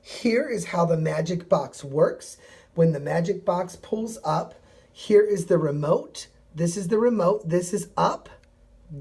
Here is how the magic box works. When the magic box pulls up, here is the remote. This is the remote. This is up,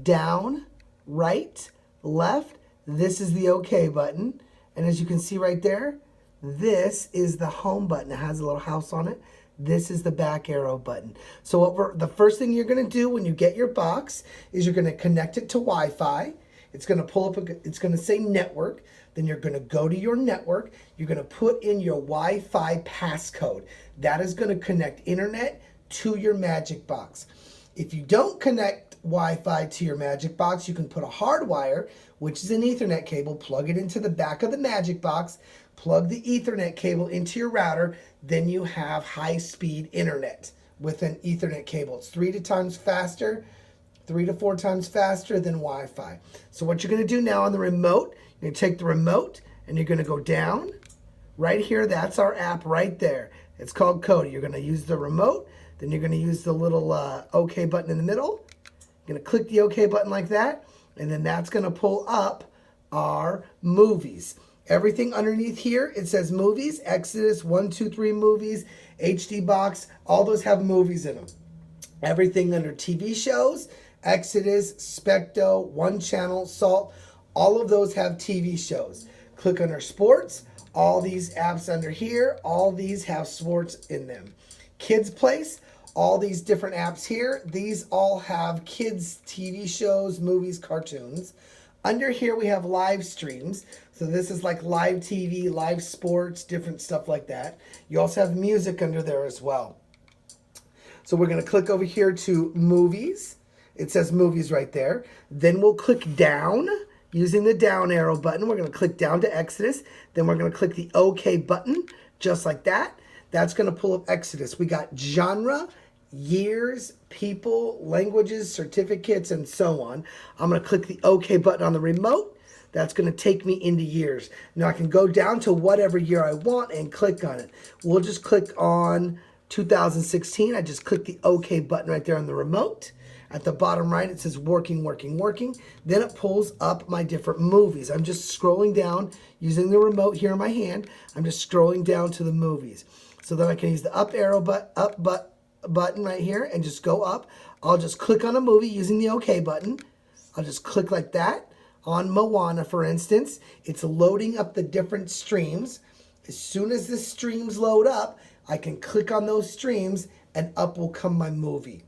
down, right, left. This is the OK button. And as you can see right there, this is the home button. It has a little house on it. This is the back arrow button. So the first thing you're going to do when you get your box is you're going to connect it to Wi-Fi. It's going to pull up, it's going to say network. Then you're going to go to your network. You're going to put in your Wi-Fi passcode. That is going to connect internet to your magic box. If you don't connect Wi-Fi to your magic box, you can put a hard wire, which is an Ethernet cable, plug it into the back of the magic box, plug the Ethernet cable into your router, then you have high-speed internet with an Ethernet cable. It's 3 to 4 times faster than Wi-Fi. So what you're going to do now on the remote, you're going to take the remote and you're going to go down. Right here, that's our app right there. It's called Kodi. You're going to use the remote, then you're going to use the little OK button in the middle. You're going to click the OK button like that, and then that's going to pull up our movies. Everything underneath here, it says movies, Exodus, 1, 2, 3 movies, HD box, all those have movies in them. Everything under TV shows, Exodus, Specto, One Channel, Salt, all of those have TV shows. Click under sports, all these apps under here, all these have sports in them. Kids Place, all these different apps here, these all have kids TV shows, movies, cartoons. Under here we have live streams. So this is like live TV, live sports, different stuff like that. You also have music under there as well. So we're going to click over here to movies. It says movies right there. Then we'll click down using the down arrow button. We're going to click down to Exodus. Then we're going to click the OK button just like that. That's going to pull up Exodus. We got genre, years, people, languages, certificates, and so on. I'm going to click the OK button on the remote. That's going to take me into years. Now I can go down to whatever year I want and click on it. We'll just click on 2016. I just click the OK button right there on the remote. At the bottom right, it says working, working, working. Then it pulls up my different movies. I'm just scrolling down using the remote here in my hand. I'm just scrolling down to the movies. So then I can use the up arrow button right here and just go up. I'll just click on a movie using the OK button. I'll just click like that. On Moana, for instance, it's loading up the different streams. As soon as the streams load up, I can click on those streams and up will come my movie.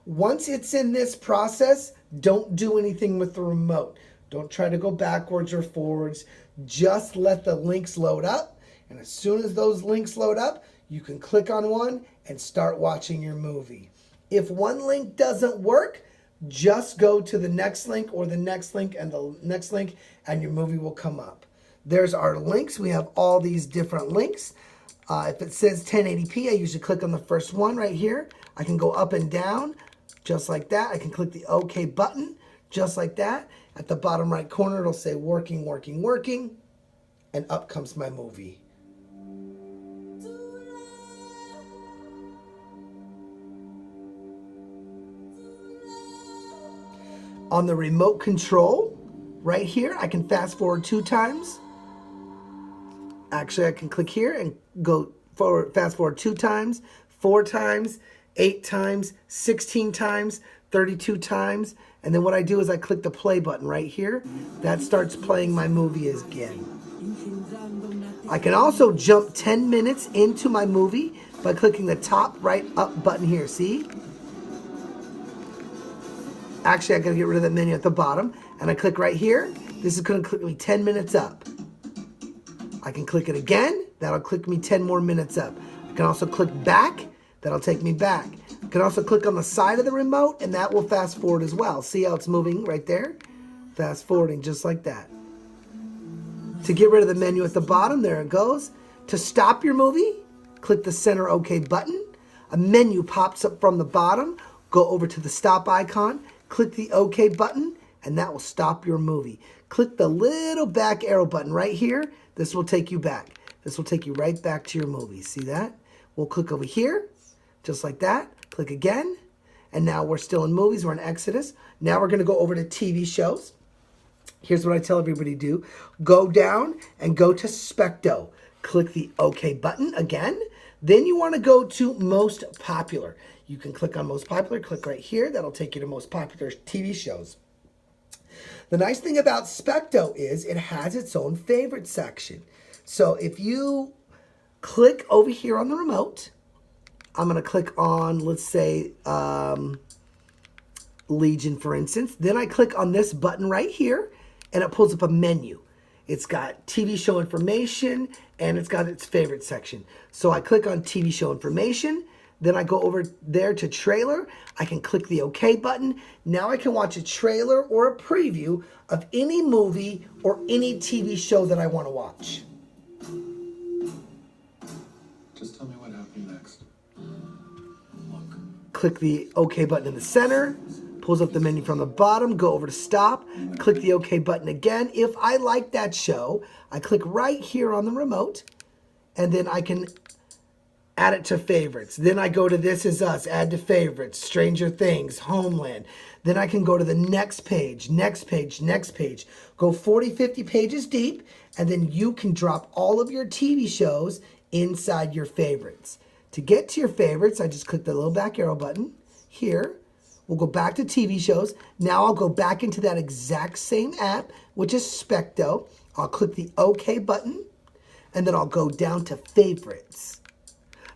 Once it's in this process, don't do anything with the remote. Don't try to go backwards or forwards. Just let the links load up. And as soon as those links load up, you can click on one and start watching your movie. If one link doesn't work, just go to the next link or the next link and the next link and your movie will come up. There's our links. We have all these different links. If it says 1080p, I usually click on the first one right here. I can go up and down just like that. I can click the OK button just like that. At the bottom right corner, it'll say working, working, working, and up comes my movie. On the remote control, right here, I can fast forward 2 times. Actually, I can click here and go forward, fast forward 2 times, 4 times, 8 times, 16 times, 32 times. And then what I do is I click the play button right here. That starts playing my movie again. I can also jump 10 minutes into my movie by clicking the top right up button here, see? Actually, I gotta get rid of that menu at the bottom, and I click right here. This is gonna click me 10 minutes up. I can click it again, that'll click me 10 more minutes up. I can also click back, that'll take me back. I can also click on the side of the remote, and that will fast forward as well. See how it's moving right there? Fast forwarding just like that. To get rid of the menu at the bottom, there it goes. To stop your movie, click the center OK button. A menu pops up from the bottom. Go over to the stop icon. Click the OK button, and that will stop your movie. Click the little back arrow button right here. This will take you back. This will take you right back to your movie. See that? We'll click over here, just like that. Click again, and now we're still in movies. We're in Exodus. Now we're going to go over to TV shows. Here's what I tell everybody to do. Go down and go to Specto. Click the OK button again. Then you want to go to most popular. You can click on most popular, click right here. That'll take you to most popular TV shows. The nice thing about Specto is it has its own favorite section. So if you click over here on the remote, I'm going to click on, let's say, Legion, for instance. Then I click on this button right here, and it pulls up a menu. It's got TV show information, and it's got its favorite section. So I click on TV show information. Then I go over there to trailer. I can click the OK button. Now I can watch a trailer or a preview of any movie or any TV show that I want to watch. Just tell me what happened next. Look. Click the OK button in the center. Pulls up the menu from the bottom. Go over to stop. Click the OK button again. If I like that show, I click right here on the remote, and then I can add it to favorites. Then I go to This Is Us, add to favorites, Stranger Things, Homeland. Then I can go to the next page, next page, next page. Go 40, 50 pages deep, and then you can drop all of your TV shows inside your favorites. To get to your favorites, I just click the little back arrow button here. We'll go back to TV shows. Now I'll go back into that exact same app, which is Specto. I'll click the OK button, and then I'll go down to favorites.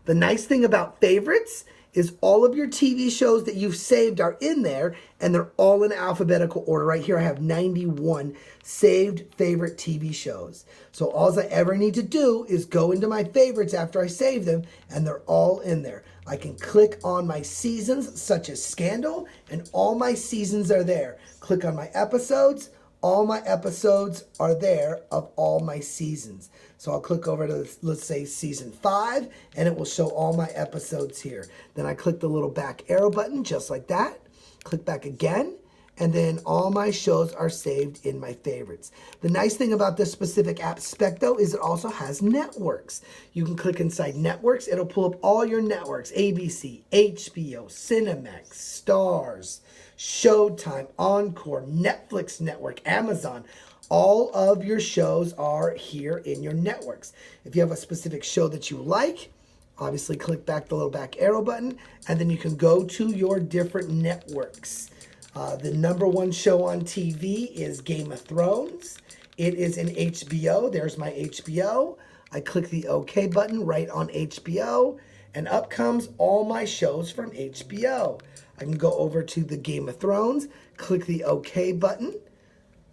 The nice thing about favorites is all of your TV shows that you've saved are in there, and they're all in alphabetical order. Right here I have 91 saved favorite TV shows. So all I ever need to do is go into my favorites after I save them, and they're all in there. I can click on my seasons, such as Scandal, and all my seasons are there. Click on my episodes. All my episodes are there of all my seasons. So I'll click over to, let's say, season 5, and it will show all my episodes here. Then I click the little back arrow button, just like that. Click back again, and then all my shows are saved in my favorites. The nice thing about this specific app, Specto, is it also has networks. You can click inside networks. It'll pull up all your networks: ABC, HBO, Cinemax, Starz, Showtime, Encore, Netflix Network, Amazon. All of your shows are here in your networks. If you have a specific show that you like, obviously click back the little back arrow button, and then you can go to your different networks. The #1 show on TV is Game of Thrones. It is in HBO. There's my HBO. I click the OK button right on HBO, and up comes all my shows from HBO. I can go over to the Game of Thrones, click the OK button,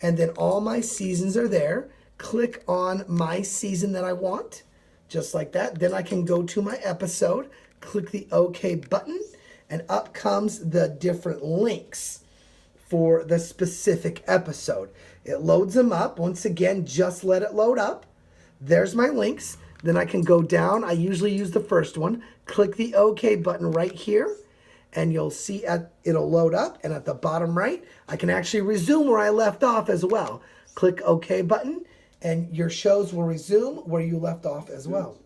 and then all my seasons are there. Click on my season that I want, just like that. Then I can go to my episode, click the OK button, and up comes the different links for the specific episode. It loads them up. Once again, just let it load up. There's my links. Then I can go down. I usually use the first one. Click the OK button right here, and you'll see it'll load up. And at the bottom right, I can actually resume where I left off as well. Click OK button, and your shows will resume where you left off as well.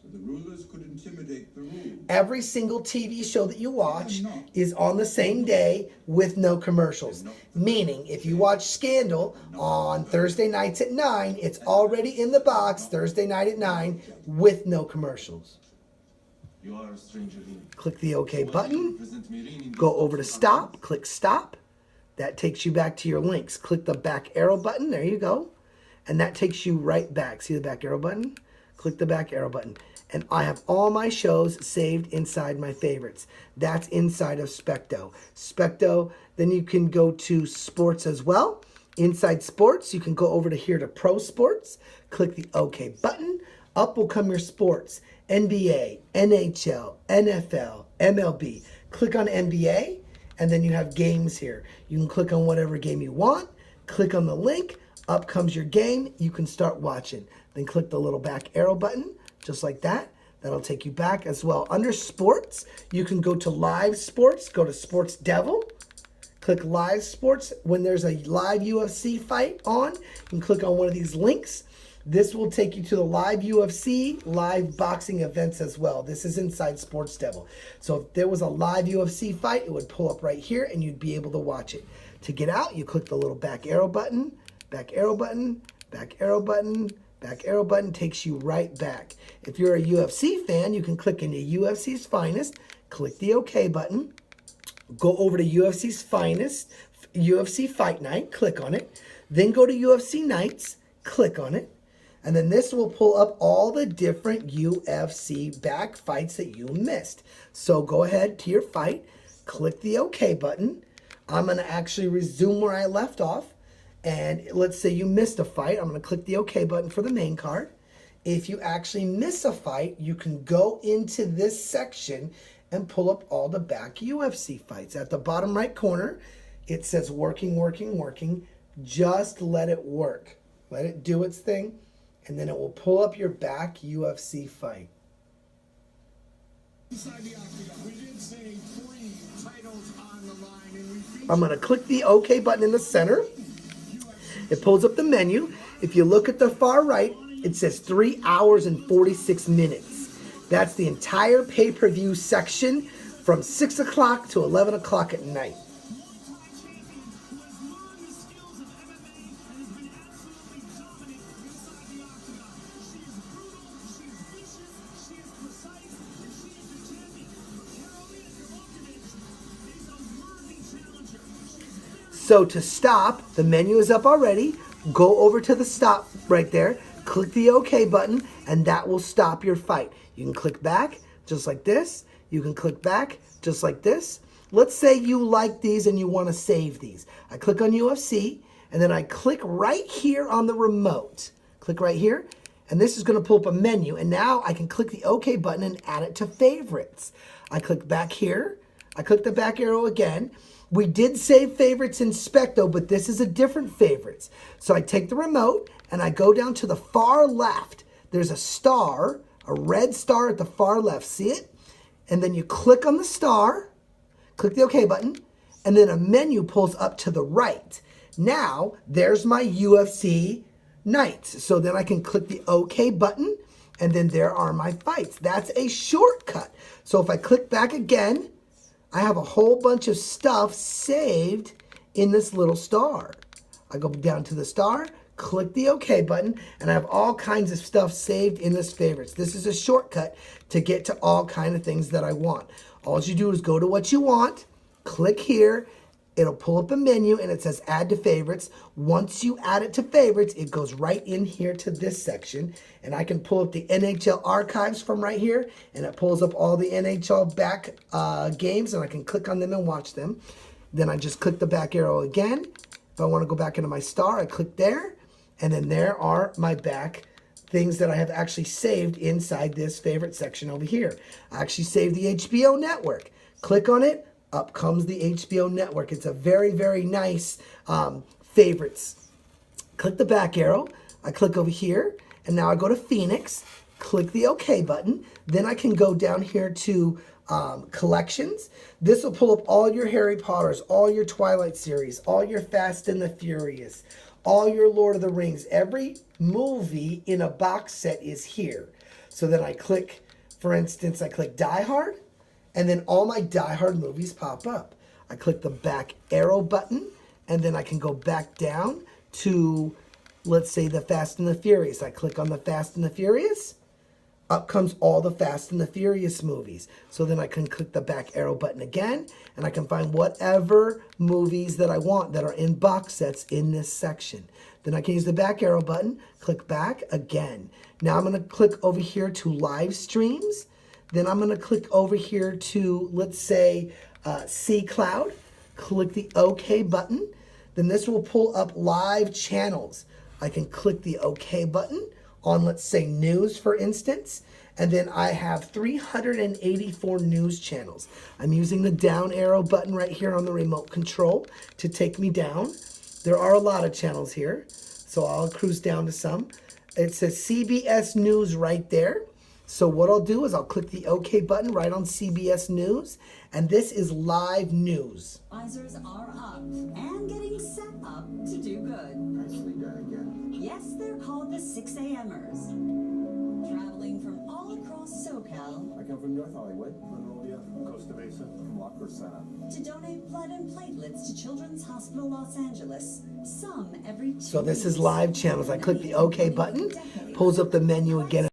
So the rulers could intimidate the ruled. Every single TV show that you watch is on the same day with no commercials. Meaning, if you watch Scandal on Thursday nights at 9, it's already in the box Thursday night at 9 with no commercials. You are a stranger here. Click the OK button. Go over to stop. Click stop. That takes you back to your links. Click the back arrow button. There you go. And that takes you right back. See the back arrow button? Click the back arrow button. And I have all my shows saved inside my favorites. That's inside of Specto. Specto, then you can go to sports as well. Inside sports, you can go over to here to Pro Sports. Click the OK button. Up will come your sports. NBA, NHL, NFL, MLB. Click on NBA, and then you have games here. You can click on whatever game you want. Click on the link. Up comes your game. You can start watching. Then click the little back arrow button, just like that. That'll take you back as well. Under sports, you can go to live sports. Go to Sports Devil. Click live sports. When there's a live UFC fight on, you can click on one of these links. This will take you to the live UFC, live boxing events as well. This is inside Sports Devil. So if there was a live UFC fight, it would pull up right here and you'd be able to watch it. To get out, you click the little back arrow button, back arrow button, back arrow button, Back arrow button takes you right back. If you're a UFC fan, you can click into UFC's Finest, click the OK button, go over to UFC's Finest, UFC Fight Night, click on it, then go to UFC Nights, click on it, and then this will pull up all the different UFC back fights that you missed. So go ahead to your fight, click the OK button. I'm going to actually resume where I left off. And let's say you missed a fight. I'm going to click the OK button for the main card. If you actually miss a fight, you can go into this section and pull up all the back UFC fights. At the bottom right corner, it says working, working, working. Just let it work. Let it do its thing, and then it will pull up your back UFC fight. I'm going to click the OK button in the center. It pulls up the menu. If you look at the far right, it says 3 hours and 46 minutes. That's the entire pay-per-view section from 6 o'clock to 11 o'clock at night. So to stop, the menu is up already. Go over to the stop right there. Click the OK button, and that will stop your fight. You can click back, just like this. You can click back, just like this. Let's say you like these and you want to save these. I click on UFC, and then I click right here on the remote. Click right here, and this is going to pull up a menu. And now I can click the OK button and add it to favorites. I click back here. I click the back arrow again. We did save favorites in Specto, but this is a different favorites. So I take the remote and I go down to the far left. There's a star, a red star at the far left. See it? And then you click on the star, click the OK button, and then a menu pulls up to the right. Now, there's my UFC nights. So then I can click the OK button, and then there are my fights. That's a shortcut. So if I click back again, I have a whole bunch of stuff saved in this little star. I go down to the star, click the OK button, and I have all kinds of stuff saved in this favorites. This is a shortcut to get to all kinds of things that I want. All you do is go to what you want, click here, it'll pull up a menu, and it says add to favorites. Once you add it to favorites, it goes right in here to this section, and I can pull up the NHL archives from right here, and it pulls up all the NHL back games, and I can click on them and watch them. Then I just click the back arrow again. If I want to go back into my star, I click there, and then there are my back things that I have actually saved inside this favorite section over here. I actually saved the HBO network. Click on it. Up comes the HBO network. It's a very, very nice favorites. Click the back arrow. I click over here, and now I go to Phoenix. Click the OK button. Then I can go down here to collections. This will pull up all your Harry Potters, all your Twilight series, all your Fast and the Furious, all your Lord of the Rings. Every movie in a box set is here. So then I click, for instance, I click Die Hard. And then all my Die Hard movies pop up. I click the back arrow button, and then I can go back down to, let's say, the Fast and the Furious. I click on the Fast and the Furious. Up comes all the Fast and the Furious movies. So then I can click the back arrow button again, and I can find whatever movies that I want that are in box sets in this section. Then I can use the back arrow button, click back again. Now I'm going to click over here to live streams. Then I'm going to click over here to, let's say, C Cloud. Click the OK button. Then this will pull up live channels. I can click the OK button on, let's say, news, for instance. And then I have 384 news channels. I'm using the down arrow button right here on the remote control to take me down. There are a lot of channels here, so I'll cruise down to some. It says CBS News right there. So what I'll do is I'll click the OK button right on CBS News, and this is live news. Advisors are up and getting set up to do good. Nicely done again. Yes, they're called the 6 a.m.ers. Traveling from all across SoCal. I can come from North Hollywood. Monrovia, Costa Mesa. From La Crescenta. To donate blood and platelets to Children's Hospital Los Angeles. Some every 2 So this is weeks. live channels. I click the OK button, pulls up the menu again.